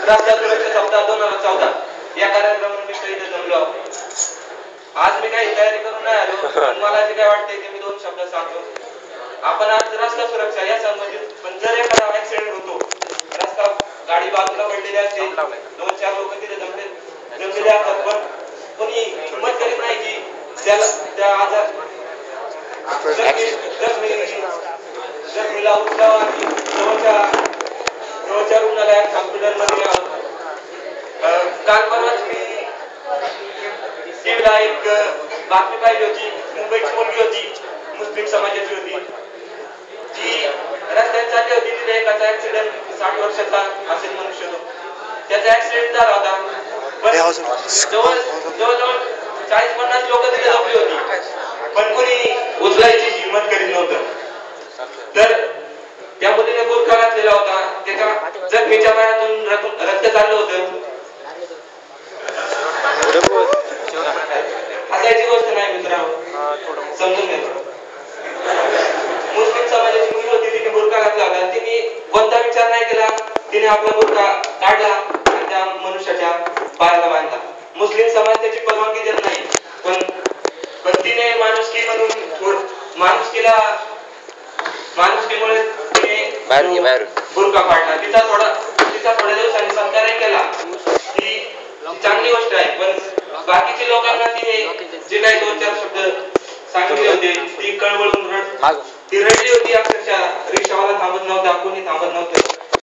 रस्ता सुरक्षा सप्ताह 2014 या कार्यक्रमानिमित्त इथे जमलो आहोत. आज मी काही तयारी करून नाही आलो, पण मला जे काय वाटते ते मी दोन शब्द सांगतो. आपण आज रस्ता सुरक्षा या संबंधित, पण जर एखादा ऍक्सिडेंट होतो, रस्ता गाडी बाजूला पडलेली असते, 2-4 लोक तिथे जमलेले असतात, पण कोणी हिंमत करीत नाही की त्याला त्या आजार जखमीला उचलावा आणि जवळच्या रुग्णालयात हॉस्पिटलमध्ये न्यावं. काल परवाच मी टीव्हीला एक बातमी पाहिली होती. मुंबईची मुलगी होती, मुस्लिम समाजाची होती, ती रस्त्यात चालली होती. तिथे एकाचा ऍक्सिडेंट, 60 वर्षाचा असेल मनुष्य तो, त्याचा ऍक्सिडेंट झाला होता. पण जवळजवळ 40-50 लोक तिथे जमली होती, पण कोणी उचलायची हिंमत करीत नव्हतं. तर त्या मुलीने बुरखा घातलेला होता, त्याच्या जखमीच्या पायातून रक्त चाललं होतं. हसायची गोष्ट नाही मित्रांनो, समजून घ्या. मुस्लिम समाजाची मुलगी होती, तिने बुरखा घातला होता. तिने कोणता विचार नाही केला, तिने आपला बुरखा काढला आणि त्या मनुष्याच्या पायाला बांधला. मुस्लिम समाज त्याची परवानगी देत नाही, पण तिने माणुसकी म्हणून माणुसकीमुळे तिने बुरखा काढला. तिचा थोड्या दिवसांनी सत्कारही केला. ही चांगली गोष्ट आहे, पण बाकीच्या लोकांना तिने जे काही 2-4 शब्द सांगितले होते, ती कळवळून ती रडली होती. अक्षरशः रिक्षावाला थांबत नव्हता, कोणी थांबत नव्हतं.